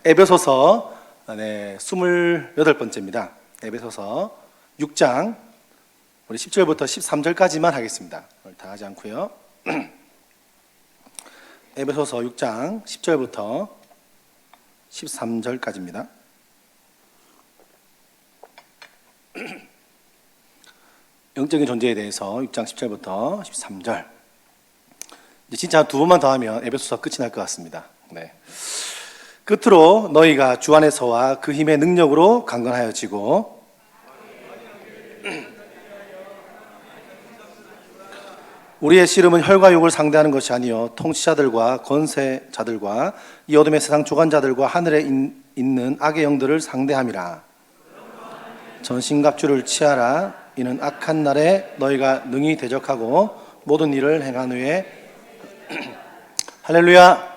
에베소서 28번째입니다. 에베소서 6장 우리 10절부터 13절까지만 하겠습니다. 다 하지 않고요. 에베소서 6장 10절부터 13절까지입니다. 영적인 존재에 대해서 6장 10절부터 13절. 진짜 두 번만 더 하면 에베소서 끝이 날 것 같습니다. 끝으로 너희가 주 안에서와 그 힘의 능력으로 강건하여지고 우리의 씨름은 혈과 육을 상대하는 것이 아니요 통치자들과 권세자들과 이 어둠의 세상 주관자들과 하늘에 있는 악의 영들을 상대함이라. 전신갑주를 취하라. 이는 악한 날에 너희가 능히 대적하고 모든 일을 행한 후에 할렐루야.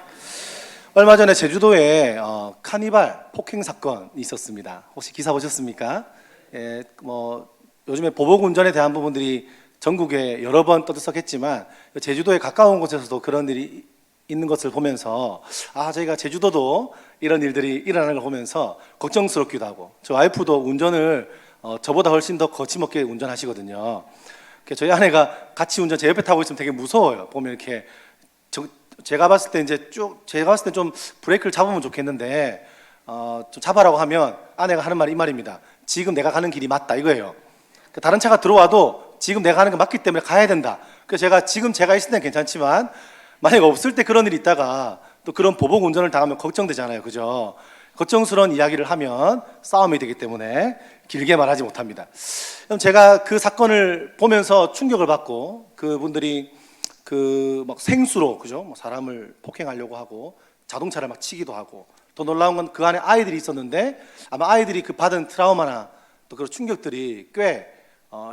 얼마 전에 제주도에 카니발 폭행 사건이 있었습니다. 혹시 기사 보셨습니까? 요즘에 보복 운전에 대한 부분들이 전국에 여러 번 떠들썩했지만 제주도에 가까운 곳에서도 그런 일이 있는 것을 보면서 저희가 제주도도 이런 일들이 일어나는 걸 보면서 걱정스럽기도 하고, 저 와이프도 운전을 저보다 훨씬 더 거침없게 운전하시거든요. 저희 아내가 같이 운전 제 옆에 타고 있으면 되게 무서워요. 보면 이렇게 제가 봤을 때 좀 브레이크를 잡으면 좋겠는데 좀 잡아라고 하면 아내가 하는 말이 이 말입니다. 지금 내가 가는 길이 맞다 이거예요. 다른 차가 들어와도 지금 내가 가는 게 맞기 때문에 가야 된다. 그래서 제가 있을 때는 괜찮지만 만약에 없을 때 그런 일이 있다가 또 그런 보복 운전을 당하면 걱정되잖아요. 그죠? 걱정스러운 이야기를 하면 싸움이 되기 때문에 길게 말하지 못합니다. 그럼 제가 그 사건을 보면서 충격을 받고, 그분들이 막 생수로, 그죠? 사람을 폭행하려고 하고 자동차를 막 치기도 하고, 더 놀라운 건 그 안에 아이들이 있었는데 아마 아이들이 그 받은 트라우마나 또 그런 충격들이 꽤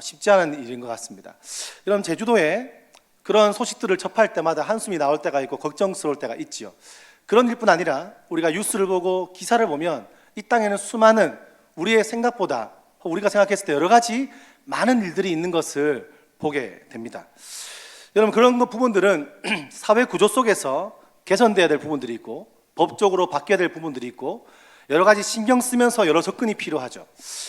쉽지 않은 일인 것 같습니다. 여러분, 제주도에 그런 소식들을 접할 때마다 한숨이 나올 때가 있고 걱정스러울 때가 있지요. 그런 일뿐 아니라 우리가 뉴스를 보고 기사를 보면 이 땅에는 수많은 우리의 생각보다 우리가 생각했을 때 여러 가지 많은 일들이 있는 것을 보게 됩니다. 여러분, 그런 부분들은 사회 구조 속에서 개선돼야 될 부분들이 있고 법적으로 바뀌어야 될 부분들이 있고 여러 가지 신경 쓰면서 여러 접근이 필요하죠.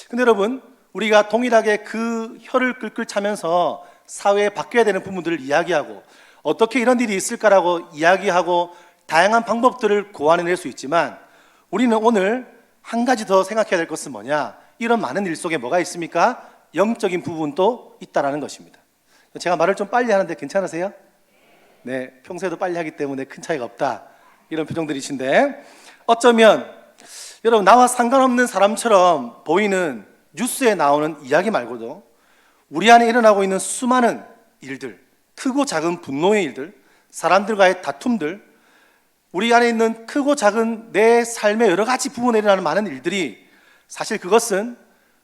근데 여러분, 우리가 동일하게 그 혀를 끌끌 차면서 사회에 바뀌어야 되는 부분들을 이야기하고 어떻게 이런 일이 있을까라고 이야기하고 다양한 방법들을 고안해낼 수 있지만, 우리는 오늘 한 가지 더 생각해야 될 것은 뭐냐? 이런 많은 일 속에 뭐가 있습니까? 영적인 부분도 있다라는 것입니다. 제가 말을 좀 빨리 하는데 괜찮으세요? 네, 평소에도 빨리 하기 때문에 큰 차이가 없다, 이런 표정들이신데, 어쩌면 여러분, 나와 상관없는 사람처럼 보이는 뉴스에 나오는 이야기 말고도 우리 안에 일어나고 있는 수많은 일들, 크고 작은 분노의 일들, 사람들과의 다툼들, 우리 안에 있는 크고 작은 내 삶의 여러 가지 부분에 일어나는 많은 일들이, 사실 그것은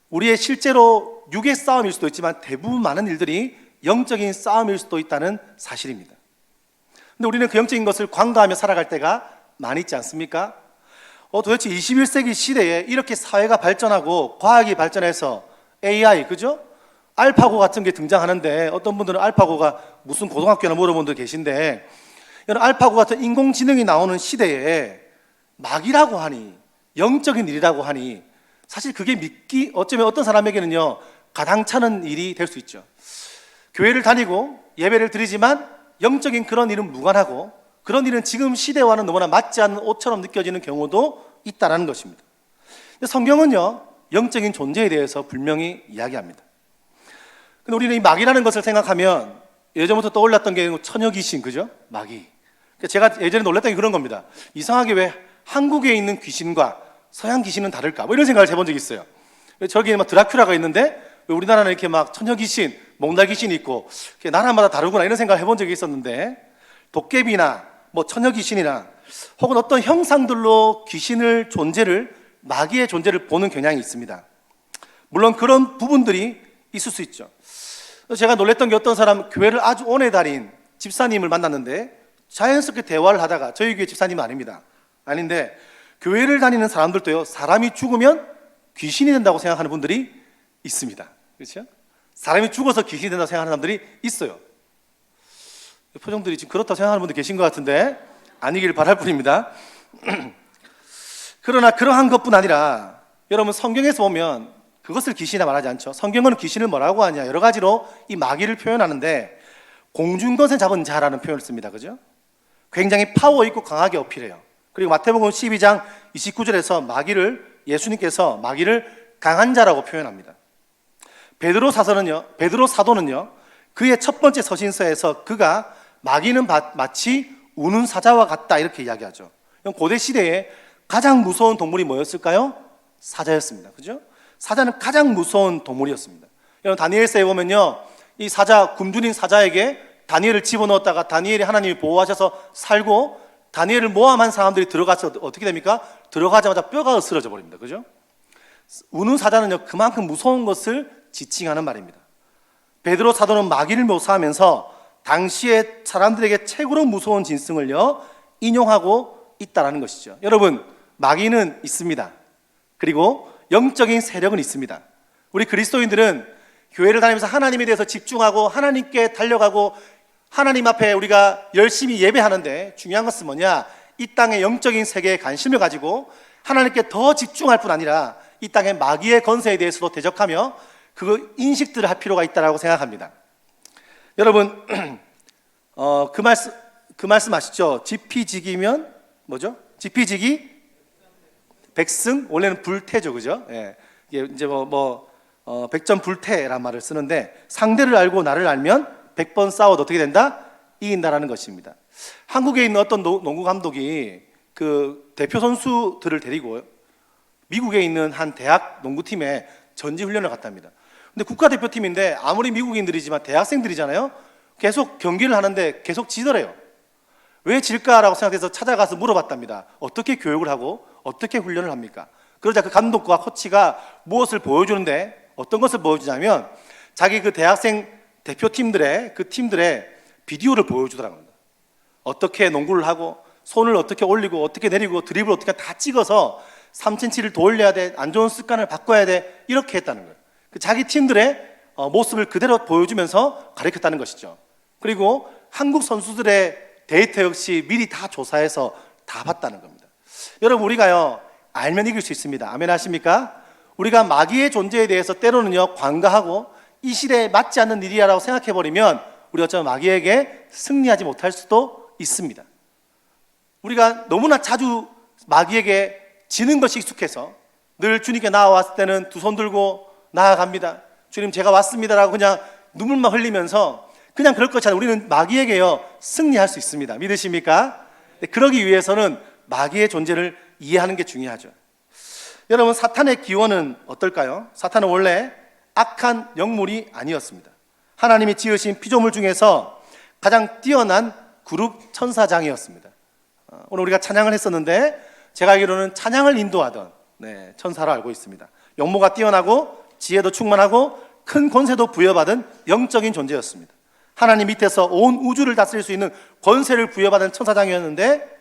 우리의 실제로 육의 싸움일 수도 있지만 대부분 많은 일들이 영적인 싸움일 수도 있다는 사실입니다. 근데 우리는 그 영적인 것을 관가하며 살아갈 때가 많이 있지 않습니까? 도대체 21세기 시대에 이렇게 사회가 발전하고 과학이 발전해서 AI, 그죠? 알파고 같은 게 등장하는데, 어떤 분들은 알파고가 무슨 고등학교나 물어본 분들 계신데, 이런 알파고 같은 인공지능이 나오는 시대에 막이라고 하니, 영적인 일이라고 하니, 사실 그게 어쩌면 어떤 사람에게는요 가당찮은 일이 될 수 있죠. 교회를 다니고 예배를 드리지만 영적인 그런 일은 무관하고, 그런 일은 지금 시대와는 너무나 맞지 않는 옷처럼 느껴지는 경우도 있다는 것입니다. 근데 성경은요 영적인 존재에 대해서 분명히 이야기합니다. 근데 우리는 이 마귀라는 것을 생각하면 예전부터 떠올랐던 게 처녀 귀신, 그죠? 마귀. 제가 예전에 놀랐던 게 그런 겁니다. 이상하게 왜 한국에 있는 귀신과 서양 귀신은 다를까? 이런 생각을 해본 적이 있어요. 저기에 막 드라큘라가 있는데 왜 우리나라는 이렇게 막 처녀 귀신, 몽달 귀신이 있고 나라마다 다르구나, 이런 생각을 해본 적이 있었는데, 도깨비나 처녀 귀신이나 혹은 어떤 형상들로 마귀의 존재를 보는 경향이 있습니다. 물론 그런 부분들이 있을 수 있죠. 제가 놀랬던 게, 어떤 사람 교회를 아주 오래 다닌 집사님을 만났는데 자연스럽게 대화를 하다가, 저희 교회 집사님은 아닌데 교회를 다니는 사람들도요 사람이 죽으면 귀신이 된다고 생각하는 분들이 있습니다. 그렇죠? 사람이 죽어서 귀신이 된다고 생각하는 사람들이 있어요. 표정들이 지금 그렇다고 생각하는 분들 계신 것 같은데 아니길 바랄 뿐입니다. 그러나 그러한 것뿐 아니라 여러분 성경에서 보면 그것을 귀신이라 말하지 않죠. 성경은 귀신을 뭐라고 하냐, 여러 가지로 이 마귀를 표현하는데 공중것에 잡은 자라는 표현을 씁니다. 그죠? 굉장히 파워 있고 강하게 어필해요. 그리고 마태복음 12장 29절에서 예수님께서 마귀를 강한 자라고 표현합니다. 베드로 사도는요 그의 첫 번째 서신서에서 그가 마귀는 마치 우는 사자와 같다 이렇게 이야기하죠. 고대 시대에 가장 무서운 동물이 뭐였을까요? 사자였습니다. 그죠? 사자는 가장 무서운 동물이었습니다. 여러분 다니엘서에 보면요, 이 사자, 굶주린 사자에게 다니엘을 집어넣었다가 다니엘이 하나님이 보호하셔서 살고, 다니엘을 모함한 사람들이 들어가서 어떻게 됩니까? 들어가자마자 뼈가 으스러져 버립니다. 그죠? 우는 사자는요 그만큼 무서운 것을 지칭하는 말입니다. 베드로 사도는 마귀를 묘사하면서 당시의 사람들에게 최고로 무서운 짐승을요 인용하고 있다라는 것이죠. 여러분, 마귀는 있습니다. 그리고 영적인 세력은 있습니다. 우리 그리스도인들은 교회를 다니면서 하나님에 대해서 집중하고 하나님께 달려가고 하나님 앞에 우리가 열심히 예배하는데 중요한 것은 뭐냐? 이 땅의 영적인 세계에 관심을 가지고 하나님께 더 집중할 뿐 아니라 이 땅의 마귀의 권세에 대해서도 대적하며 그 인식들을 할 필요가 있다고 생각합니다. 여러분 그 말씀 아시죠? 지피지기면 뭐죠? 지피지기 백승, 원래는 불태죠, 그죠? 예. 이게 이제 백전불태란 말을 쓰는데 상대를 알고 나를 알면 100번 싸워도 어떻게 된다? 이긴다라는 것입니다. 한국에 있는 어떤 농구 감독이 그 대표 선수들을 데리고 미국에 있는 한 대학 농구팀에 전지 훈련을 갔답니다. 근데 국가대표팀인데 아무리 미국인들이지만 대학생들이잖아요. 계속 경기를 하는데 계속 지더래요. 왜 질까라고 생각해서 찾아가서 물어봤답니다. 어떻게 교육을 하고 어떻게 훈련을 합니까? 그러자 그 감독과 코치가 무엇을 보여주는데 어떤 것을 보여주냐면 자기 그 대학생 대표팀들의 그 팀들의 비디오를 보여주더라고요. 어떻게 농구를 하고 손을 어떻게 올리고 어떻게 내리고 드리블 어떻게 다 찍어서 3cm를 더 올려야 돼, 안 좋은 습관을 바꿔야 돼, 이렇게 했다는 거예요. 자기 팀들의 모습을 그대로 보여주면서 가르쳤다는 것이죠. 그리고 한국 선수들의 데이터 역시 미리 다 조사해서 다 봤다는 겁니다. 여러분, 우리가요 알면 이길 수 있습니다. 아멘 하십니까? 우리가 마귀의 존재에 대해서 때로는요 관가하고 이 시대에 맞지 않는 일이라고 생각해버리면 우리가 어쩌면 마귀에게 승리하지 못할 수도 있습니다. 우리가 너무나 자주 마귀에게 지는 것이 익숙해서 늘 주님께 나아왔을 때는 두 손 들고 나아갑니다. 주님 제가 왔습니다라고 그냥 눈물만 흘리면서 그냥 그럴 것이 아니라 우리는 마귀에게요 승리할 수 있습니다. 믿으십니까? 그러기 위해서는 마귀의 존재를 이해하는 게 중요하죠. 여러분, 사탄의 기원은 어떨까요? 사탄은 원래 악한 영물이 아니었습니다. 하나님이 지으신 피조물 중에서 가장 뛰어난 그룹 천사장이었습니다. 오늘 우리가 찬양을 했었는데 제가 알기로는 찬양을 인도하던 천사로 알고 있습니다. 용모가 뛰어나고 지혜도 충만하고 큰 권세도 부여받은 영적인 존재였습니다. 하나님 밑에서 온 우주를 다스릴 수 있는 권세를 부여받은 천사장이었는데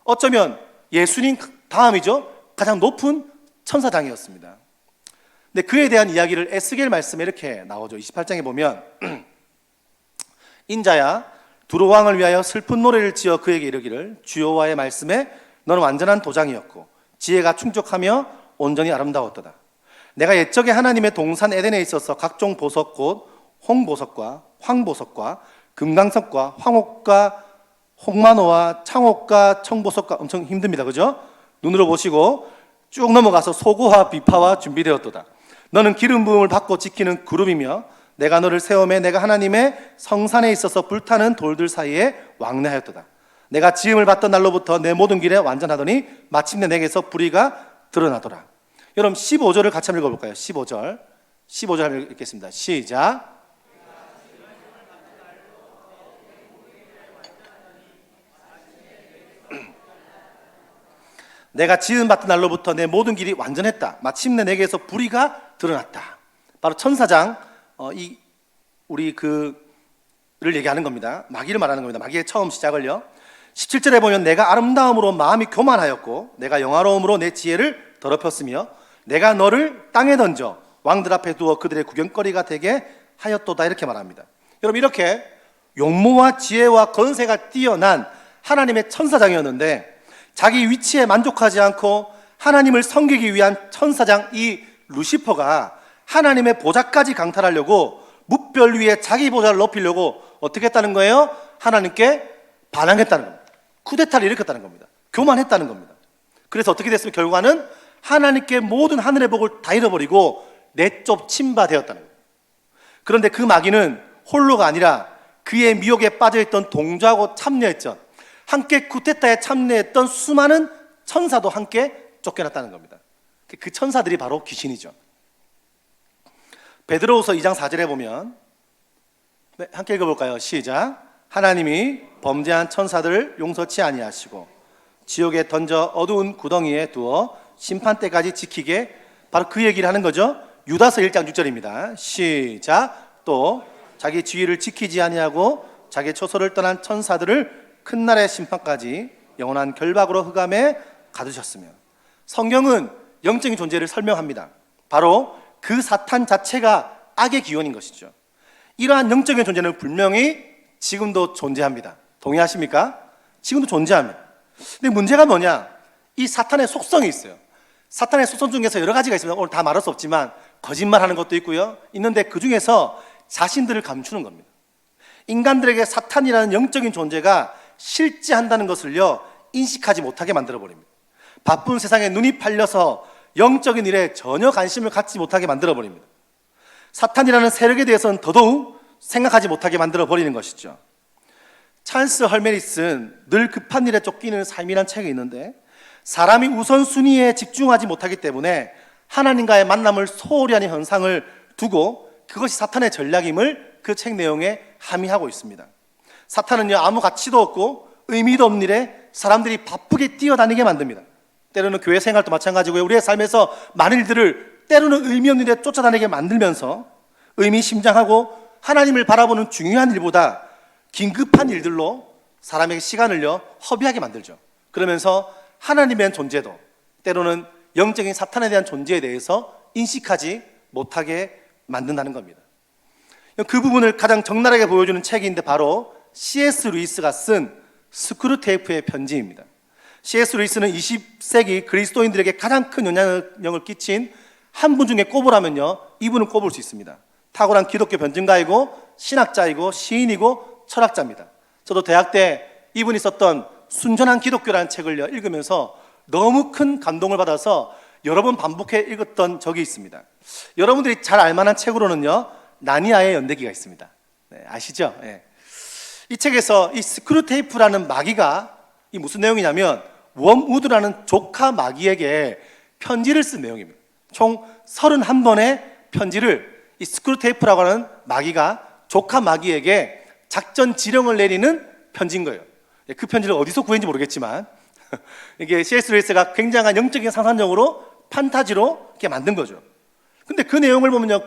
어쩌면 예수님 다음이죠 가장 높은 천사장이었습니다. 근데 그에 대한 이야기를 에스겔 말씀에 이렇게 나오죠. 28장에 보면 인자야 두로 왕을 위하여 슬픈 노래를 지어 그에게 이르기를 주여와의 말씀에 너는 완전한 도장이었고 지혜가 충족하며 온전히 아름다웠도다. 내가 옛적에 하나님의 동산 에덴에 있어서 각종 보석 곧 홍보석과 황보석과 금강석과 황옥과 홍만호와 창옥과 청보석과 엄청 힘듭니다. 그죠? 눈으로 보시고 쭉 넘어가서 소고와 비파와 준비되었도다. 너는 기름 부음을 받고 지키는 그룹이며 내가 너를 세움에 내가 하나님의 성산에 있어서 불타는 돌들 사이에 왕래하였도다. 내가 지음을 받던 날로부터 내 모든 길에 완전하더니 마침내 내게서 불의가 드러나더라. 여러분 15절을 같이 한번 읽어볼까요? 15절 한번 읽겠습니다. 시작. 내가 지음받던 날로부터 내 모든 길이 완전했다. 마침내 내게서 불의가 드러났다. 바로 천사장 우리 를 얘기하는 겁니다. 마귀를 말하는 겁니다. 마귀의 처음 시작을요. 17절에 보면 내가 아름다움으로 마음이 교만하였고 내가 영화로움으로 내 지혜를 더럽혔으며 내가 너를 땅에 던져 왕들 앞에 두어 그들의 구경거리가 되게 하였도다. 이렇게 말합니다. 여러분, 이렇게 용모와 지혜와 건세가 뛰어난 하나님의 천사장이었는데 자기 위치에 만족하지 않고 하나님을 섬기기 위한 천사장 이 루시퍼가 하나님의 보좌까지 강탈하려고 뭇별 위에 자기 보좌를 높이려고 어떻게 했다는 거예요? 하나님께 반항했다는 겁니다. 쿠데타를 일으켰다는 겁니다. 교만했다는 겁니다. 그래서 어떻게 됐으면 결과는 하나님께 모든 하늘의 복을 다 잃어버리고 내쫓임바 되었다는 거예요. 그런데 그 마귀는 홀로가 아니라 그의 미혹에 빠져있던 동조하고 참여했죠. 함께 쿠데타에 참여했던 수많은 천사도 함께 쫓겨났다는 겁니다. 그 천사들이 바로 귀신이죠. 베드로후서 2장 4절에 보면, 네, 함께 읽어볼까요? 시작. 하나님이 범죄한 천사들을 용서치 아니하시고 지옥에 던져 어두운 구덩이에 두어 심판 때까지 지키게, 바로 그 얘기를 하는 거죠. 유다서 1장 6절입니다. 시작. 또 자기 지위를 지키지 아니하고 자기 초소를 떠난 천사들을 큰 날의 심판까지 영원한 결박으로 흑암에 가두셨으며. 성경은 영적인 존재를 설명합니다. 바로 그 사탄 자체가 악의 기원인 것이죠. 이러한 영적인 존재는 분명히 지금도 존재합니다. 동의하십니까? 지금도 존재합니다. 근데 문제가 뭐냐? 이 사탄의 속성이 있어요. 사탄의 속성 중에서 여러 가지가 있습니다. 오늘 다 말할 수 없지만 거짓말하는 것도 있고요. 있는데 그 중에서 자신들을 감추는 겁니다. 인간들에게 사탄이라는 영적인 존재가 실제한다는 것을요, 인식하지 못하게 만들어버립니다. 바쁜 세상에 눈이 팔려서 영적인 일에 전혀 관심을 갖지 못하게 만들어버립니다. 사탄이라는 세력에 대해서는 더더욱 생각하지 못하게 만들어버리는 것이죠. 찰스 헐메리스는 늘 급한 일에 쫓기는 삶이란 책이 있는데, 사람이 우선순위에 집중하지 못하기 때문에 하나님과의 만남을 소홀히 하는 현상을 두고 그것이 사탄의 전략임을 그 책 내용에 함의하고 있습니다. 사탄은요, 아무 가치도 없고 의미도 없는 일에 사람들이 바쁘게 뛰어다니게 만듭니다. 때로는 교회 생활도 마찬가지고요. 우리의 삶에서 많은 일들을 때로는 의미 없는 일에 쫓아다니게 만들면서 의미심장하고 하나님을 바라보는 중요한 일보다 긴급한 일들로 사람에게 시간을요, 허비하게 만들죠. 그러면서 하나님에 대한 존재도, 때로는 영적인 사탄에 대한 존재에 대해서 인식하지 못하게 만든다는 겁니다. 그 부분을 가장 적나라하게 보여주는 책인데 바로 C.S. 루이스가 쓴 스크루테이프의 편지입니다. C.S. 루이스는 20세기 그리스도인들에게 가장 큰 영향을 끼친 한 분 중에 꼽으라면요, 이분을 꼽을 수 있습니다. 탁월한 기독교 변증가이고 신학자이고 시인이고 철학자입니다. 저도 대학 때 이분이 썼던 순전한 기독교라는 책을 읽으면서 너무 큰 감동을 받아서 여러 번 반복해 읽었던 적이 있습니다. 여러분들이 잘 알만한 책으로는요, 나니아의 연대기가 있습니다. 네, 아시죠? 네. 이 책에서 이 스크루테이프라는 마귀가 이 무슨 내용이냐면, 웜우드라는 조카 마귀에게 편지를 쓴 내용입니다. 총 31번의 편지를 이 스크루테이프라고 하는 마귀가 조카 마귀에게 작전 지령을 내리는 편지인 거예요. 그 편지를 어디서 구했는지 모르겠지만 이게 C.S. 루이스가 굉장한 영적인 상상력으로 판타지로 이렇게 만든 거죠. 근데 그 내용을 보면요,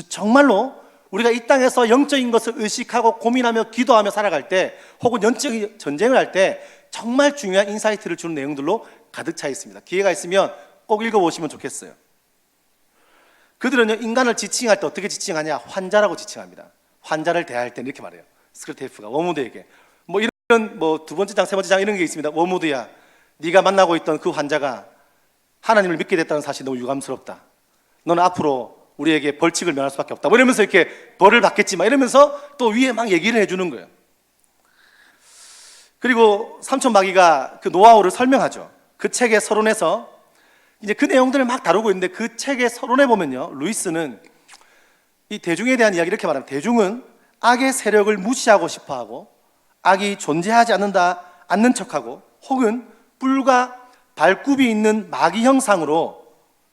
정말로 우리가 이 땅에서 영적인 것을 의식하고 고민하며 기도하며 살아갈 때, 혹은 영적인 전쟁을 할 때 정말 중요한 인사이트를 주는 내용들로 가득 차 있습니다. 기회가 있으면 꼭 읽어보시면 좋겠어요. 그들은요, 인간을 지칭할 때 어떻게 지칭하냐? 환자라고 지칭합니다. 환자를 대할 때는 이렇게 말해요. 스크루테이프가 워무드에게 이런 두 번째 장, 세 번째 장 이런 게 있습니다. 워무드야, 네가 만나고 있던 그 환자가 하나님을 믿게 됐다는 사실이 너무 유감스럽다. 너는 앞으로 우리에게 벌칙을 면할 수밖에 없다. 이러면서 이렇게 벌을 받겠지만 이러면서 또 위에 막 얘기를 해주는 거예요. 그리고 삼촌 마귀가 그 노하우를 설명하죠. 그 책의 서론에서 이제 그 내용들을 막 다루고 있는데, 그 책의 서론에 보면요, 루이스는 이 대중에 대한 이야기 이렇게 말합니다. 대중은 악의 세력을 무시하고 싶어하고 악이 존재하지 않는 척하고 혹은 뿔과 발굽이 있는 마귀 형상으로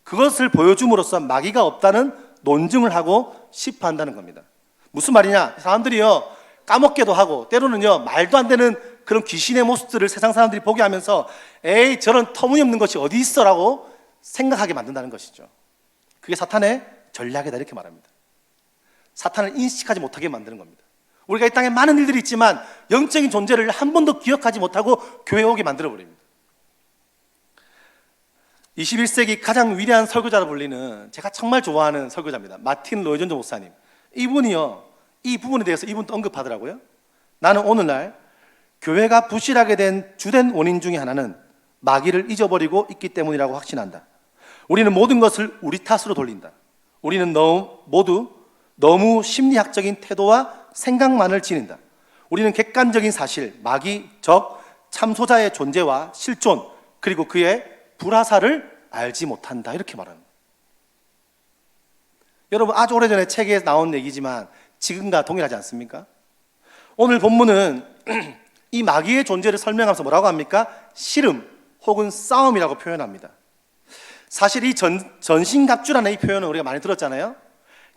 그것을 보여줌으로써 마귀가 없다는 논증을 하고 싶어 한다는 겁니다. 무슨 말이냐? 사람들이요, 까먹게도 하고 때로는요, 말도 안 되는 그런 귀신의 모습들을 세상 사람들이 보게 하면서 에이, 저런 터무니없는 것이 어디 있어 라고 생각하게 만든다는 것이죠. 그게 사탄의 전략이다, 이렇게 말합니다. 사탄을 인식하지 못하게 만드는 겁니다. 우리가 이 땅에 많은 일들이 있지만 영적인 존재를 한 번도 기억하지 못하고 교회에 오게 만들어버립니다. 21세기 가장 위대한 설교자로 불리는, 제가 정말 좋아하는 설교자입니다. 마틴 로이존즈 목사님. 이분이요, 이 부분에 대해서 이분도 언급하더라고요. 나는 오늘날 교회가 부실하게 된 주된 원인 중에 하나는 마귀를 잊어버리고 있기 때문이라고 확신한다. 우리는 모든 것을 우리 탓으로 돌린다. 우리는 모두 너무 심리학적인 태도와 생각만을 지닌다. 우리는 객관적인 사실, 마귀, 적, 참소자의 존재와 실존, 그리고 그의 불화사를 알지 못한다. 이렇게 말합니다. 여러분, 아주 오래전에 책에 나온 얘기지만 지금과 동일하지 않습니까? 오늘 본문은 이 마귀의 존재를 설명하면서 뭐라고 합니까? 씨름 혹은 싸움이라고 표현합니다. 사실 이 전신갑주라는 이 표현은 우리가 많이 들었잖아요.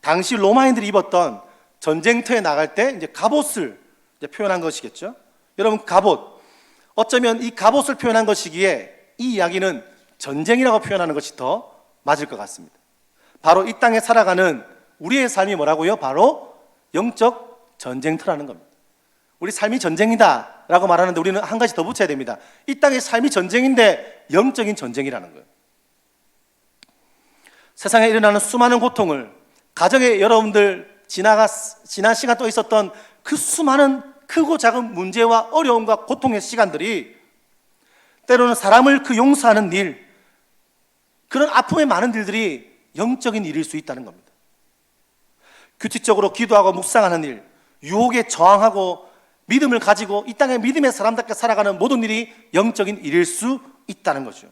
당시 로마인들이 입었던 전쟁터에 나갈 때 이제 갑옷을 이제 표현한 것이겠죠. 여러분, 갑옷, 어쩌면 이 갑옷을 표현한 것이기에 이 이야기는 전쟁이라고 표현하는 것이 더 맞을 것 같습니다. 바로 이 땅에 살아가는 우리의 삶이 뭐라고요? 바로 영적 전쟁터라는 겁니다. 우리 삶이 전쟁이다 라고 말하는데 우리는 한 가지 더 붙여야 됩니다. 이 땅의 삶이 전쟁인데 영적인 전쟁이라는 거예요. 세상에 일어나는 수많은 고통을, 가정에 여러분들 지난 시간 또 있었던 그 수많은 크고 작은 문제와 어려움과 고통의 시간들이 때로는 사람을 그 용서하는 일, 그런 아픔의 많은 일들이 영적인 일일 수 있다는 겁니다. 규칙적으로 기도하고 묵상하는 일, 유혹에 저항하고 믿음을 가지고 이 땅에 믿음의 사람답게 살아가는 모든 일이 영적인 일일 수 있다는 거죠.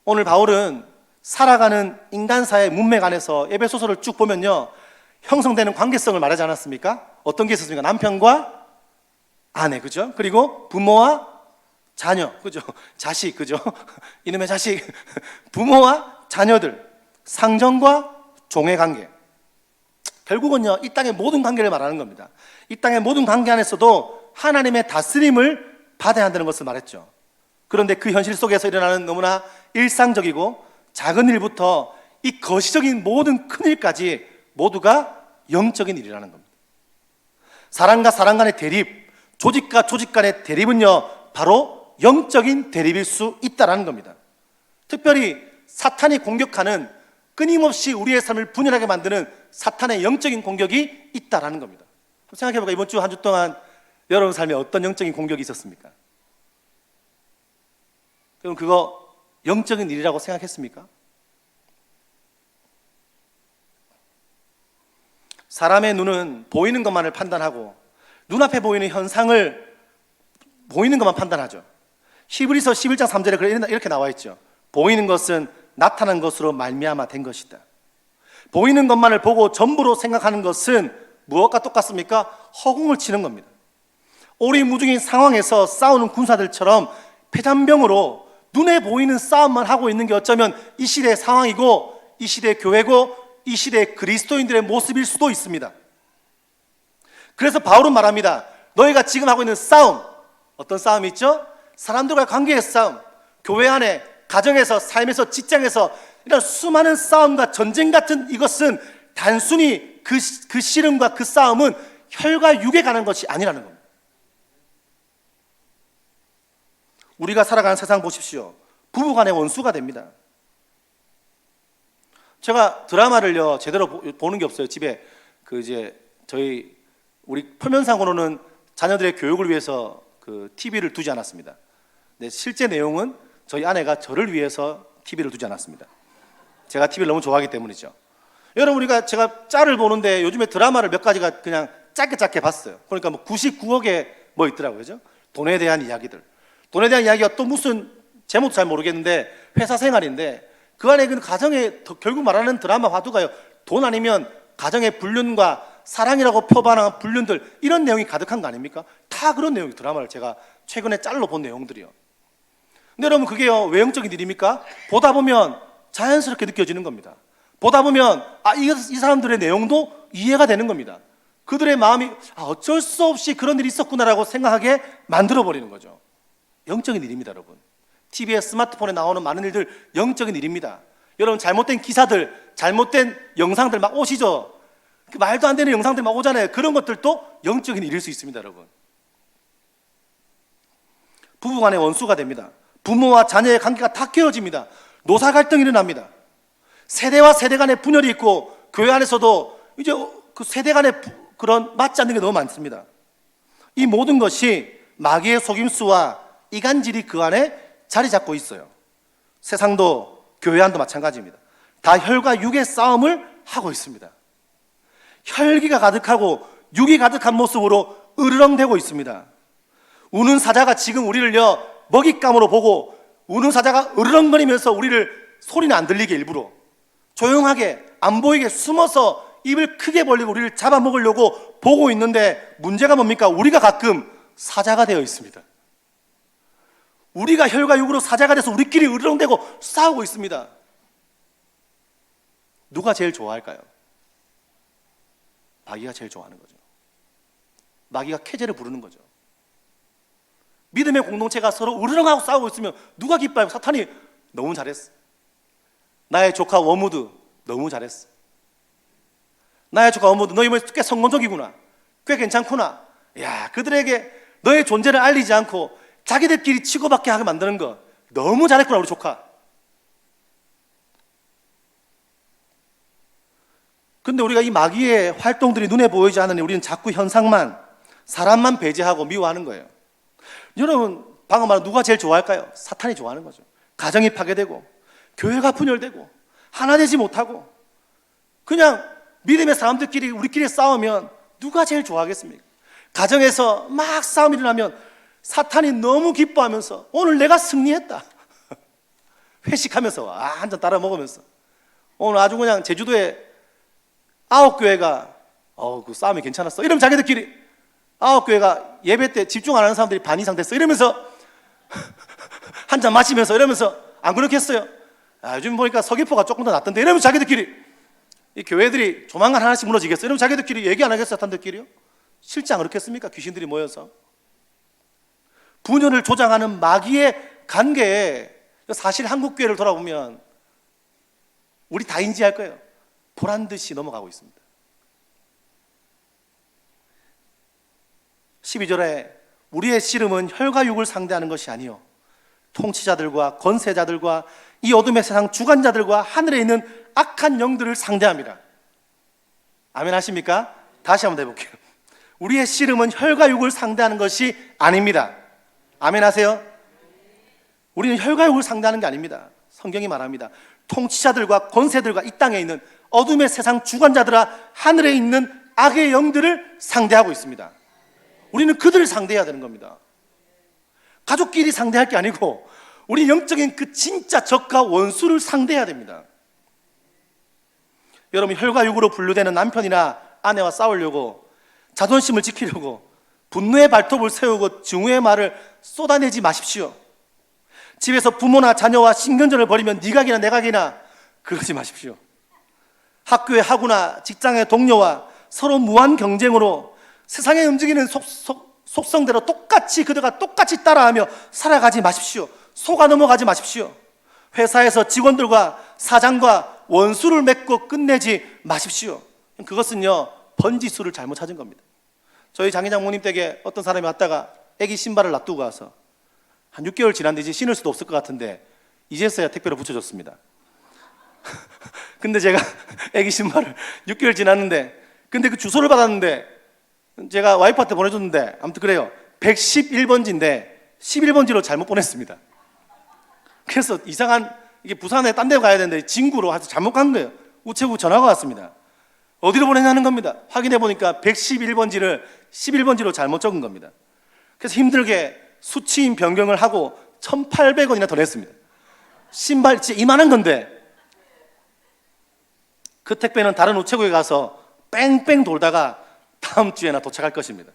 오늘 바울은 살아가는 인간사의 문맥 안에서 에베소서를 쭉 보면요, 형성되는 관계성을 말하지 않았습니까? 어떤 게 있었습니까? 남편과 아내, 그죠? 그리고 부모와 자녀, 그죠? 자식, 그죠? 이놈의 자식. 부모와 자녀들, 상전과 종의 관계. 결국은요, 이 땅의 모든 관계를 말하는 겁니다. 이 땅의 모든 관계 안에서도 하나님의 다스림을 받아야 한다는 것을 말했죠. 그런데 그 현실 속에서 일어나는 너무나 일상적이고 작은 일부터 이 거시적인 모든 큰 일까지 모두가 영적인 일이라는 겁니다. 사람과 사람 간의 대립, 조직과 조직 간의 대립은요, 바로 영적인 대립일 수 있다는 겁니다. 특별히 사탄이 공격하는, 끊임없이 우리의 삶을 분열하게 만드는 사탄의 영적인 공격이 있다는 겁니다. 생각해볼까요? 이번 주 한 주 동안 여러분 삶에 어떤 영적인 공격이 있었습니까? 그럼 그거 영적인 일이라고 생각했습니까? 사람의 눈은 보이는 것만을 판단하고 눈앞에 보이는 현상을 보이는 것만 판단하죠. 히브리서 11장 3절에 이렇게 나와 있죠. 보이는 것은 나타난 것으로 말미암아 된 것이다. 보이는 것만을 보고 전부로 생각하는 것은 무엇과 똑같습니까? 허공을 치는 겁니다. 오리무중인 상황에서 싸우는 군사들처럼 패잔병으로 눈에 보이는 싸움만 하고 있는 게 어쩌면 이 시대의 상황이고 이 시대의 교회고 이 시대의 그리스도인들의 모습일 수도 있습니다. 그래서 바울은 말합니다. 너희가 지금 하고 있는 싸움, 어떤 싸움이 있죠? 사람들과의 관계의 싸움, 교회 안에, 가정에서, 삶에서, 직장에서 이런 수많은 싸움과 전쟁 같은 이것은 단순히 그 씨름과 그 싸움은 혈과 육에 관한 것이 아니라는 겁니다. 우리가 살아가는 세상 보십시오. 부부간의 원수가 됩니다. 제가 드라마를요 제대로 보는 게 없어요. 집에 우리 표면상으로는 자녀들의 교육을 위해서 TV를 두지 않았습니다. 근데 실제 내용은 저희 아내가 저를 위해서 TV를 두지 않았습니다. 제가 TV를 너무 좋아하기 때문이죠. 여러분, 제가 짤을 보는데 요즘에 드라마를 몇 가지가 그냥 짧게 봤어요. 그러니까 99억에 뭐 있더라고요. 그죠? 돈에 대한 이야기들. 돈에 대한 이야기가 또 무슨 제목도 잘 모르겠는데 회사 생활인데 그 안에 그 가정에 결국 말하는 드라마 화두가요. 돈 아니면 가정의 불륜과 사랑이라고 표방하는 불륜들, 이런 내용이 가득한 거 아닙니까? 다 그런 내용이 드라마를 제가 최근에 짤로 본 내용들이요. 근데 여러분, 그게요 외형적인 일입니까? 보다 보면 자연스럽게 느껴지는 겁니다. 보다 보면 이 사람들의 내용도 이해가 되는 겁니다. 그들의 마음이 어쩔 수 없이 그런 일이 있었구나라고 생각하게 만들어버리는 거죠. 영적인 일입니다, 여러분. TV에, 스마트폰에 나오는 많은 일들 영적인 일입니다. 여러분, 잘못된 기사들, 잘못된 영상들 막 오시죠? 그 말도 안 되는 영상들 막 오잖아요. 그런 것들도 영적인 일일 수 있습니다, 여러분. 부부간의 원수가 됩니다. 부모와 자녀의 관계가 다 깨어집니다. 노사 갈등이 일어납니다. 세대와 세대 간의 분열이 있고 교회 안에서도 이제 그 세대 간의 그런 맞지 않는 게 너무 많습니다. 이 모든 것이 마귀의 속임수와 이간질이 그 안에 자리 잡고 있어요. 세상도 교회 안도 마찬가지입니다. 다 혈과 육의 싸움을 하고 있습니다. 혈기가 가득하고 육이 가득한 모습으로 으르렁대고 있습니다. 우는 사자가 지금 우리를요 먹잇감으로 보고, 우는 사자가 으르렁거리면서 우리를 소리는 안 들리게 일부러 조용하게 안 보이게 숨어서 입을 크게 벌리고 우리를 잡아먹으려고 보고 있는데, 문제가 뭡니까? 우리가 가끔 사자가 되어 있습니다. 우리가 혈과 육으로 사자가 돼서 우리끼리 으르렁대고 싸우고 있습니다. 누가 제일 좋아할까요? 마귀가 제일 좋아하는 거죠. 마귀가 쾌재를 부르는 거죠. 믿음의 공동체가 서로 으르렁하고 싸우고 있으면 누가 기뻐요? 사탄이 너무 잘했어. 나의 조카 워무드 너무 잘했어. 나의 조카 워무드 너 이번에 꽤 성공적이구나. 꽤 괜찮구나. 야, 그들에게 너의 존재를 알리지 않고 자기들끼리 치고받게 하게 만드는 거 너무 잘했구나 우리 조카. 근데 우리가 이 마귀의 활동들이 눈에 보이지 않으니 우리는 자꾸 현상만, 사람만 배제하고 미워하는 거예요. 여러분, 방금 말한 누가 제일 좋아할까요? 사탄이 좋아하는 거죠. 가정이 파괴되고 교회가 분열되고 하나 되지 못하고 그냥 믿음의 사람들끼리 우리끼리 싸우면 누가 제일 좋아하겠습니까? 가정에서 막 싸움이 일어나면 사탄이 너무 기뻐하면서 오늘 내가 승리했다 회식하면서 한 잔 따라 먹으면서 오늘 아주 그냥 제주도에 9교회가 그 싸움이 괜찮았어 이러면 자기들끼리 9교회가 예배 때 집중 안 하는 사람들이 반 이상 됐어 이러면서 한 잔 마시면서 이러면서 안 그렇겠어요? 요즘 보니까 서귀포가 조금 더 낫던데 이러면서 자기들끼리 이 교회들이 조만간 하나씩 무너지겠어 이러면 자기들끼리 얘기 안 하겠어요? 사탄들끼리요? 실제 안 그렇겠습니까? 귀신들이 모여서 분열을 조장하는 마귀의 관계에 사실 한국교회를 돌아보면 우리 다 인지할 거예요. 보란듯이 넘어가고 있습니다. 12절에 우리의 씨름은 혈과 육을 상대하는 것이 아니요 통치자들과 권세자들과 이 어둠의 세상 주관자들과 하늘에 있는 악한 영들을 상대합니다. 아멘 하십니까? 다시 한번 해볼게요. 우리의 씨름은 혈과 육을 상대하는 것이 아닙니다. 아멘 하세요? 우리는 혈과 육을 상대하는 게 아닙니다. 성경이 말합니다. 통치자들과 권세들과 이 땅에 있는 어둠의 세상 주관자들아 하늘에 있는 악의 영들을 상대하고 있습니다. 우리는 그들을 상대해야 되는 겁니다. 가족끼리 상대할 게 아니고 우리 영적인 그 진짜 적과 원수를 상대해야 됩니다. 여러분, 혈과 육으로 분류되는 남편이나 아내와 싸우려고 자존심을 지키려고 분노의 발톱을 세우고 증오의 말을 쏟아내지 마십시오. 집에서 부모나 자녀와 신경전을 벌이면 네 각이나 내 각이나 그러지 마십시오. 학교의 학우나 직장의 동료와 서로 무한 경쟁으로 세상에 움직이는 속성대로 똑같이 그들과 똑같이 따라하며 살아가지 마십시오. 속아 넘어가지 마십시오. 회사에서 직원들과 사장과 원수를 맺고 끝내지 마십시오. 그것은요 번지수를 잘못 찾은 겁니다. 저희 장인장모님 댁에 어떤 사람이 왔다가 애기 신발을 놔두고 가서 한 6개월 지났는데 이제 신을 수도 없을 것 같은데 이제서야 택배로 붙여줬습니다. 근데 제가 애기 신발을 6개월 지났는데 근데 그 주소를 받았는데 제가 와이프한테 보내줬는데 아무튼 그래요. 111번지인데 11번지로 잘못 보냈습니다. 그래서 이상한 이게 부산에 딴 데 가야 되는데 진구로 해서 잘못 간 거예요. 우체국 전화가 왔습니다. 어디로 보내냐는 겁니다. 확인해 보니까 111번지를 11번지로 잘못 적은 겁니다. 그래서 힘들게 수취인 변경을 하고 1,800원이나 더 냈습니다. 신발 진짜 이만한 건데 그 택배는 다른 우체국에 가서 뺑뺑 돌다가 다음 주에나 도착할 것입니다.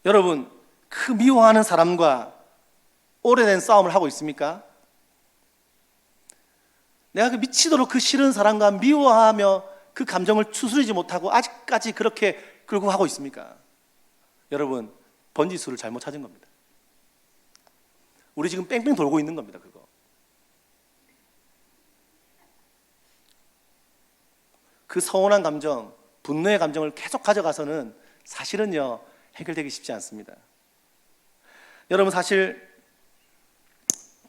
여러분, 그 미워하는 사람과 오래된 싸움을 하고 있습니까? 내가 그 미치도록 그 싫은 사람과 미워하며 그 감정을 추스리지 못하고 아직까지 그렇게 끌고 하고 있습니까? 여러분, 번지수를 잘못 찾은 겁니다. 우리 지금 뺑뺑 돌고 있는 겁니다. 그거. 그 서운한 감정, 분노의 감정을 계속 가져가서는 사실은요 해결되기 쉽지 않습니다. 여러분, 사실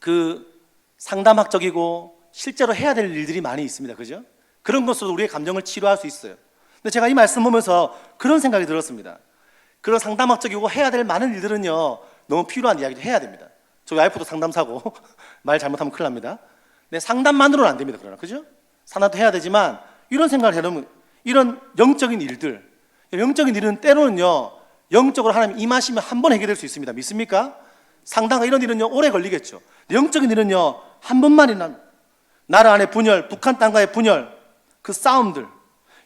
그 상담학적이고 실제로 해야 될 일들이 많이 있습니다. 그죠? 그런 것으로 우리의 감정을 치료할 수 있어요. 근데 제가 이 말씀 보면서 그런 생각이 들었습니다. 그런 상담학적이고 해야 될 많은 일들은요 너무 필요한 이야기를 해야 됩니다. 저희 와이프도 상담사고 말 잘못하면 큰일 납니다. 네, 상담만으로는 안 됩니다. 그러나 그죠? 상담도 해야 되지만 이런 생각을 해놓으면 이런 영적인 일들, 영적인 일은 때로는요 영적으로 하나님 임하시면 한 번 해결될 수 있습니다. 믿습니까? 상담과 이런 일은요 오래 걸리겠죠. 영적인 일은요 한 번만이나 나라 안의 분열, 북한 땅과의 분열, 그 싸움들,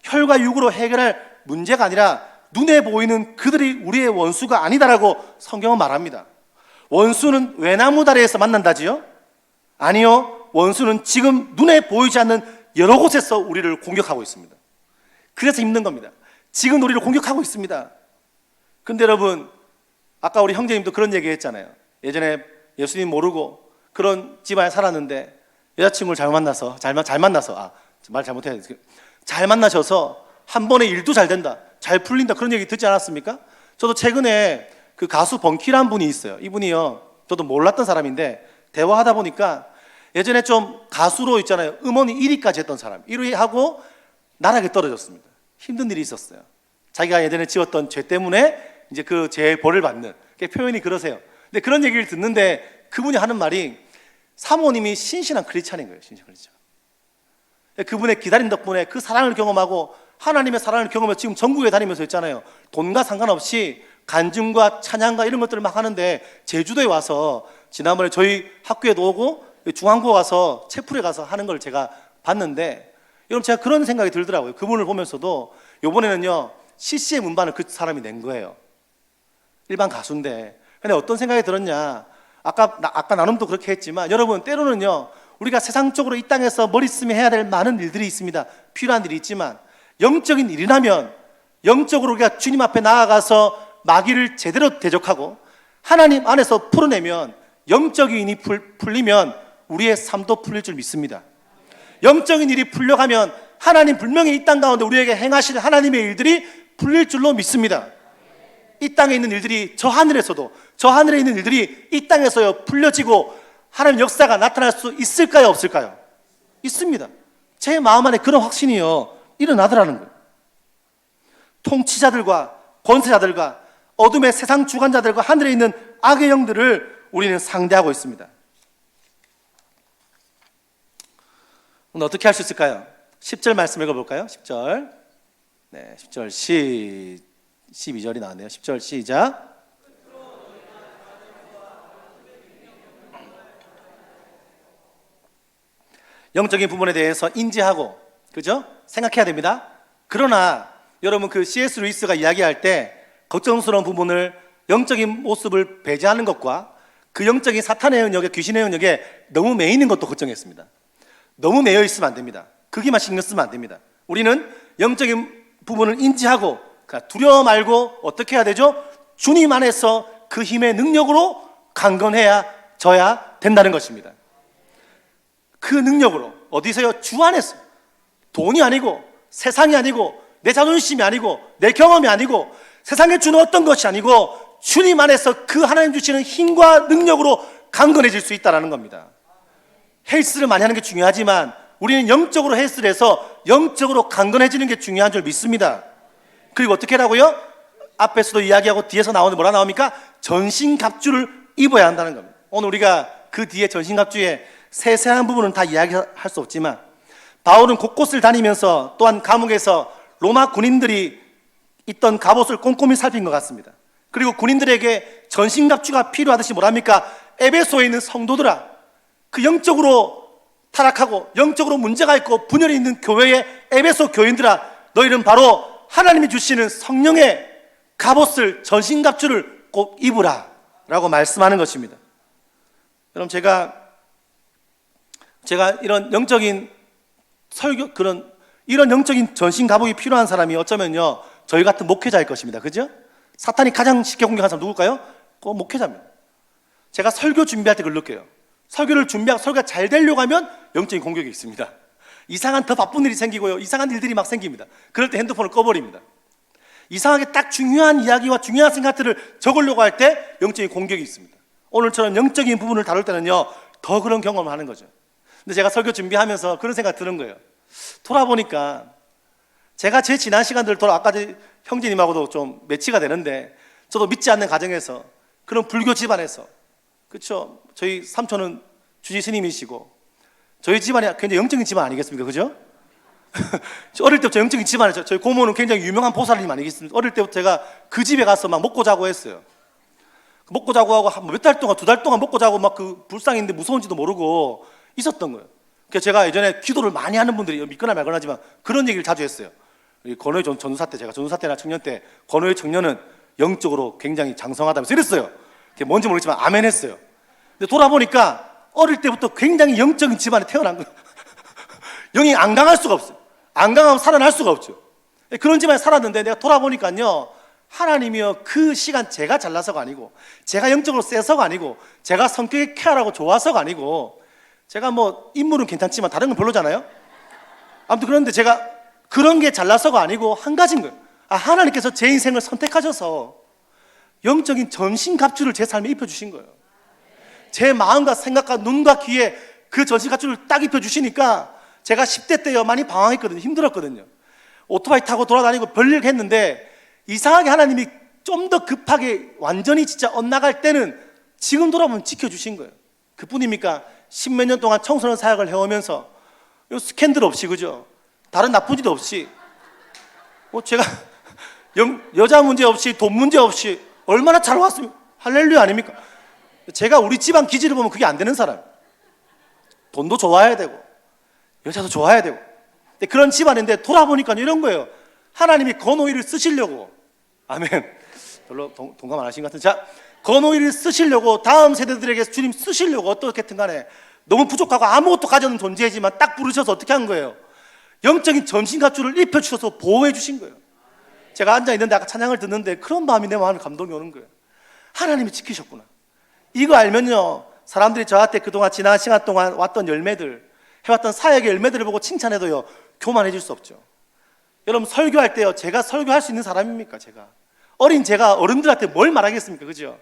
혈과 육으로 해결할 문제가 아니라 눈에 보이는 그들이 우리의 원수가 아니다라고 성경은 말합니다. 원수는 외나무 다리에서 만난다지요? 아니요, 원수는 지금 눈에 보이지 않는 여러 곳에서 우리를 공격하고 있습니다. 그래서 힘든 겁니다. 지금 우리를 공격하고 있습니다. 근데 여러분, 아까 우리 형제님도 그런 얘기 했잖아요. 예전에 예수님 모르고 그런 집안에 살았는데 여자친구를 잘 만나서 말 잘못해야 돼. 잘 만나셔서 한 번에 일도 잘 된다, 잘 풀린다, 그런 얘기 듣지 않았습니까? 저도 최근에 그 가수 번키라는 분이 있어요. 이분이요 저도 몰랐던 사람인데 대화하다 보니까 예전에 좀 가수로 있잖아요, 음원이 1위까지 했던 사람, 1위 하고 나락에 떨어졌습니다. 힘든 일이 있었어요. 자기가 예전에 지었던 죄 때문에 이제 그 죄의 벌을 받는, 표현이 그러세요. 근데 그런 얘기를 듣는데 그분이 하는 말이 사모님이 신실한 크리스찬인 거예요. 신실한 크리스찬. 그분의 기다림 덕분에 그 사랑을 경험하고 하나님의 사랑을 경험해서 지금 전국에 다니면서 있잖아요. 돈과 상관없이 간증과 찬양과 이런 것들을 막 하는데 제주도에 와서 지난번에 저희 학교에도 오고 중앙고 가서 채플에 가서 하는 걸 제가 봤는데, 여러분 제가 그런 생각이 들더라고요. 그분을 보면서도 이번에는요 CCM 음반을 그 사람이 낸 거예요. 일반 가수인데. 근데 어떤 생각이 들었냐, 아까 나눔도 그렇게 했지만 여러분 때로는요 우리가 세상적으로 이 땅에서 머리 쓰며 해야 될 많은 일들이 있습니다. 필요한 일이 있지만 영적인 일이라면 영적으로 우리가 주님 앞에 나아가서 마귀를 제대로 대적하고 하나님 안에서 풀어내면 영적인 일이 풀리면 우리의 삶도 풀릴 줄 믿습니다. 영적인 일이 풀려가면 하나님 분명히 이 땅 가운데 우리에게 행하실 하나님의 일들이 풀릴 줄로 믿습니다. 이 땅에 있는 일들이 저 하늘에서도, 저 하늘에 있는 일들이 이 땅에서 풀려지고 하나님 역사가 나타날 수 있을까요, 없을까요? 있습니다. 제 마음 안에 그런 확신이요 일어나더라는 거예요. 통치자들과 권세자들과 어둠의 세상 주관자들과 하늘에 있는 악의 영들을 우리는 상대하고 있습니다. 오늘 어떻게 할 수 있을까요? 10절 말씀 읽어볼까요? 10절. 네, 10절 12절이 나왔네요. 10절 시작. 영적인 부분에 대해서 인지하고, 그죠? 생각해야 됩니다. 그러나 여러분 그 C.S. 루이스가 이야기할 때 걱정스러운 부분을, 영적인 모습을 배제하는 것과 그 영적인 사탄의 영역에, 귀신의 영역에 너무 매여 있는 것도 걱정했습니다. 너무 매여 있으면 안 됩니다. 거기만 신경 쓰면 안 됩니다. 우리는 영적인 부분을 인지하고 두려워 말고 어떻게 해야 되죠? 주님 안에서 그 힘의 능력으로 강건해야 져야 된다는 것입니다. 그 능력으로, 어디서요? 주 안에서. 돈이 아니고 세상이 아니고 내 자존심이 아니고 내 경험이 아니고 세상에 주는 어떤 것이 아니고 주님 안에서 그 하나님 주시는 힘과 능력으로 강건해질 수 있다는 겁니다. 헬스를 많이 하는 게 중요하지만 우리는 영적으로 헬스를 해서 영적으로 강건해지는 게 중요한 줄 믿습니다. 그리고 어떻게 하라고요? 앞에서도 이야기하고 뒤에서 나오는데 뭐라 나옵니까? 전신갑주를 입어야 한다는 겁니다. 오늘 우리가 그 뒤에 전신갑주의 세세한 부분은 다 이야기할 수 없지만 바울은 곳곳을 다니면서 또한 감옥에서 로마 군인들이 있던 갑옷을 꼼꼼히 살핀 것 같습니다. 그리고 군인들에게 전신갑주가 필요하듯이 뭐랍니까? 에베소에 있는 성도들아, 그 영적으로 타락하고 영적으로 문제가 있고 분열이 있는 교회의 에베소 교인들아, 너희는 바로 하나님이 주시는 성령의 갑옷을, 전신갑주를 꼭 입으라 라고 말씀하는 것입니다. 여러분 제가 이런 영적인 설교, 이런 영적인 전신갑옷이 필요한 사람이 어쩌면요 저희 같은 목회자일 것입니다. 그죠? 사탄이 가장 쉽게 공격하는 사람 누굴까요? 그 목회자입니다. 제가 설교 준비할 때 그걸 느껴요. 설교를 준비하고 설교가 잘 되려고 하면 영적인 공격이 있습니다. 이상한 더 바쁜 일이 생기고요, 이상한 일들이 막 생깁니다. 그럴 때 핸드폰을 꺼버립니다. 이상하게 딱 중요한 이야기와 중요한 생각들을 적으려고 할 때 영적인 공격이 있습니다. 오늘처럼 영적인 부분을 다룰 때는요 더 그런 경험을 하는 거죠. 근데 제가 설교 준비하면서 그런 생각 드는 거예요. 돌아보니까 제가 제 지난 시간들 아까 형제님하고도 좀 매치가 되는데, 저도 믿지 않는 가정에서 그런 불교 집안에서, 그렇죠? 저희 삼촌은 주지 스님이시고 저희 집안이 굉장히 영적인 집안 아니겠습니까? 그죠? 어릴 때부터 영적인 집안이죠. 저희 고모는 굉장히 유명한 보살님 아니겠습니까? 어릴 때부터 제가 그 집에 가서 막 먹고 자고 했어요. 먹고 자고 하고 몇 달 동안, 2달 동안 먹고 자고 막 그 불상인데 무서운지도 모르고 있었던 거예요. 그래서 제가 예전에 기도를 많이 하는 분들이 믿거나 말거나 하지만 그런 얘기를 자주 했어요. 권호의 전도사 때, 제가 전도사 때나 청년 때 권호의 청년은 영적으로 굉장히 장성하다면서 이랬어요. 그게 뭔지 모르겠지만 아멘 했어요. 근데 돌아보니까 어릴 때부터 굉장히 영적인 집안에 태어난 거예요. 영이 안 강할 수가 없어요. 안 강하면 살아날 수가 없죠. 그런 집안에 살았는데 내가 돌아보니까요, 하나님이요, 그 시간 제가 잘나서가 아니고, 제가 영적으로 세서가 아니고, 제가 성격이 쾌활하고 좋아서가 아니고, 제가 뭐 인물은 괜찮지만 다른 건 별로잖아요. 아무튼 그런데 제가 그런 게 잘나서가 아니고 한 가지인 거예요. 하나님께서 제 인생을 선택하셔서 영적인 전신갑주를 제 삶에 입혀주신 거예요. 제 마음과 생각과 눈과 귀에 그 전신갑주를 딱 입혀주시니까 제가 10대 때요 많이 방황했거든요. 힘들었거든요. 오토바이 타고 돌아다니고 별일 했는데 이상하게 하나님이 좀 더 급하게 완전히 진짜 엇나갈 때는 지금 돌아보면 지켜주신 거예요. 그뿐입니까? 10몇 년 동안 청소년 사역을 해오면서 스캔들 없이, 그죠? 다른 나쁜 짓 없이, 제가 여자 문제 없이 돈 문제 없이 얼마나 잘 왔으면 할렐루야 아닙니까? 제가 우리 집안 기질을 보면 그게 안 되는 사람. 돈도 좋아야 되고 여자도 좋아야 되고. 근데 그런 집안인데 돌아보니까 이런 거예요. 하나님이 건호이를 쓰시려고, 아멘, 별로 동감 안 하신 것 같은데, 자, 건호이를 쓰시려고, 다음 세대들에게 주님 쓰시려고 어떻게든 간에 너무 부족하고 아무것도 가지 않는 존재이지만 딱 부르셔서 어떻게 한 거예요? 영적인 전신갑주를 입혀주셔서 보호해 주신 거예요. 제가 앉아있는데 아까 찬양을 듣는데 그런 마음이 내 마음에 감동이 오는 거예요. 하나님이 지키셨구나. 이거 알면요, 사람들이 저한테 그동안 지난 시간 동안 왔던 열매들, 해왔던 사역의 열매들을 보고 칭찬해도요 교만해질 수 없죠. 여러분, 설교할 때요, 제가 설교할 수 있는 사람입니까? 제가 어린 제가 어른들한테 뭘 말하겠습니까? 그죠?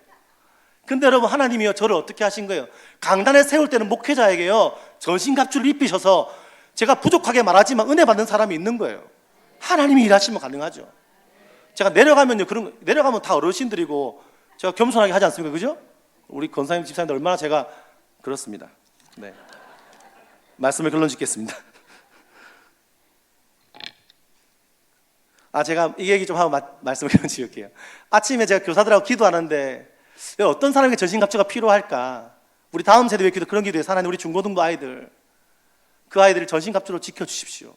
근데 여러분, 하나님이요 저를 어떻게 하신 거예요? 강단에 세울 때는 목회자에게요 전신갑주를 입히셔서, 제가 부족하게 말하지만 은혜 받는 사람이 있는 거예요. 하나님이 일하시면 가능하죠. 제가 내려가면요, 내려가면 다 어르신들이고 제가 겸손하게 하지 않습니까? 그죠? 우리 권사님 집사님들 얼마나 제가 그렇습니다. 네, 말씀을 결론 짓겠습니다. 제가 이 얘기 좀 하고 말씀을 결론 지을게요. 아침에 제가 교사들하고 기도하는데 어떤 사람에게 전신갑주가 필요할까? 우리 다음 세대 기도, 그런 기도에서 하나님 우리 중고등부 아이들, 그 아이들을 전신갑주로 지켜주십시오.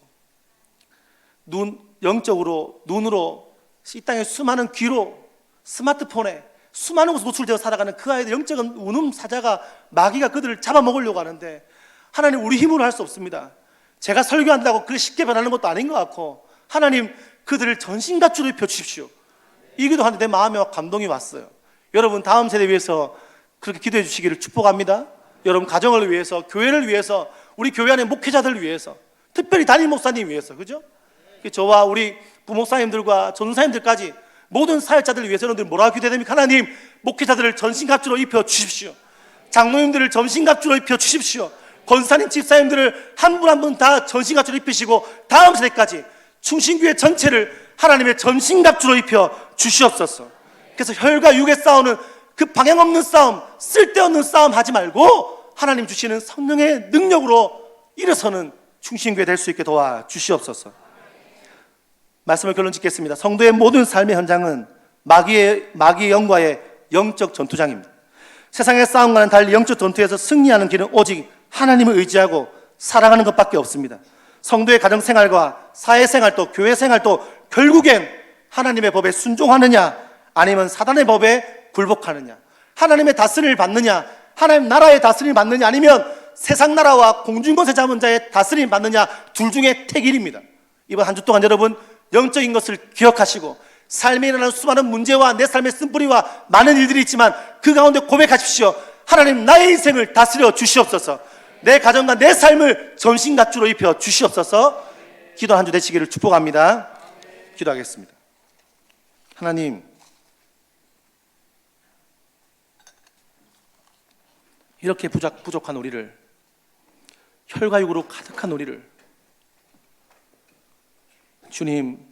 영적으로, 눈으로, 이 땅의 수많은 귀로, 스마트폰에 수많은 곳에 노출되어 살아가는 그 아이들, 영적인 운음 사자가, 마귀가 그들을 잡아먹으려고 하는데, 하나님 우리 힘으로 할 수 없습니다. 제가 설교한다고 그게 쉽게 변하는 것도 아닌 것 같고, 하나님 그들을 전신갑주로 입혀주십시오. 이 기도하는데 내 마음에 감동이 왔어요. 여러분, 다음 세대 위해서 그렇게 기도해 주시기를 축복합니다. 여러분 가정을 위해서, 교회를 위해서, 우리 교회 안의 목회자들을 위해서, 특별히 담임 목사님 위해서, 그죠? 저와 우리 부목사님들과 전사님들까지 모든 사역자들을 위해서 여러분들 뭐라고 기도해야 됩니까? 하나님, 목회자들을 전신갑주로 입혀 주십시오. 장로님들을 전신갑주로 입혀 주십시오. 권사님, 집사님들을 한 분 한 분 다 전신갑주로 입히시고 다음 세대까지 충신교회 전체를 하나님의 전신갑주로 입혀 주시옵소서. 그래서 혈과 육의 싸우는 그 방향 없는 싸움, 쓸데없는 싸움 하지 말고 하나님 주시는 성령의 능력으로 일어서는 충신교회 될 수 있게 도와 주시옵소서. 말씀을 결론 짓겠습니다. 성도의 모든 삶의 현장은 마귀의 영과의 영적 전투장입니다. 세상의 싸움과는 달리 영적 전투에서 승리하는 길은 오직 하나님을 의지하고 살아가는 것밖에 없습니다. 성도의 가정생활과 사회생활도 교회생활도 결국엔 하나님의 법에 순종하느냐, 아니면 사단의 법에 굴복하느냐, 하나님의 다스림을 받느냐, 하나님 나라의 다스림을 받느냐, 아니면 세상 나라와 공중권세 잡은 자의 다스림을 받느냐, 둘 중에 택일입니다. 이번 한 주 동안 여러분 영적인 것을 기억하시고, 삶에 일어나는 수많은 문제와 내 삶의 쓴뿌리와 많은 일들이 있지만 그 가운데 고백하십시오. 하나님, 나의 인생을 다스려 주시옵소서. 내 가정과 내 삶을 전신갑주로 입혀 주시옵소서. 기도 한 주 되시기를 축복합니다. 기도하겠습니다. 하나님, 이렇게 부족한 우리를, 혈과 육으로 가득한 우리를 주님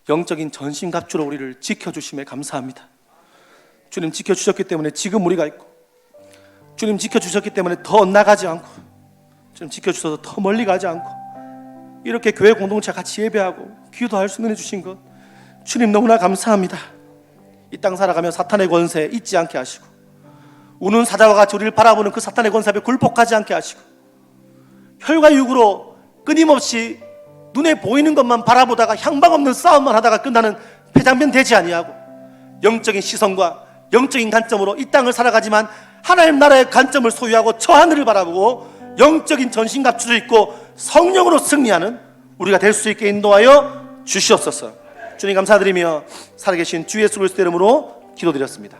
영적인 전신갑주로 우리를 지켜주심에 감사합니다. 주님 지켜주셨기 때문에 지금 우리가 있고, 주님 지켜주셨기 때문에 더 나가지 않고, 주님 지켜주셔서 더 멀리 가지 않고 이렇게 교회 공동체 같이 예배하고 기도할 수 있는 주신 것 주님 너무나 감사합니다. 이 땅 살아가며 사탄의 권세 잊지 않게 하시고, 우는 사자와 같이 우리를 바라보는 그 사탄의 권세 앞에 굴복하지 않게 하시고, 혈과 육으로 끊임없이 눈에 보이는 것만 바라보다가 향방 없는 싸움만 하다가 끝나는 패장면 되지 아니하고, 영적인 시선과 영적인 관점으로 이 땅을 살아가지만 하나님 나라의 관점을 소유하고 저 하늘을 바라보고 영적인 전신갑주를 입고 성령으로 승리하는 우리가 될 수 있게 인도하여 주시옵소서. 주님 감사드리며 살아계신 주 예수 그리스도 이름으로 기도드렸습니다.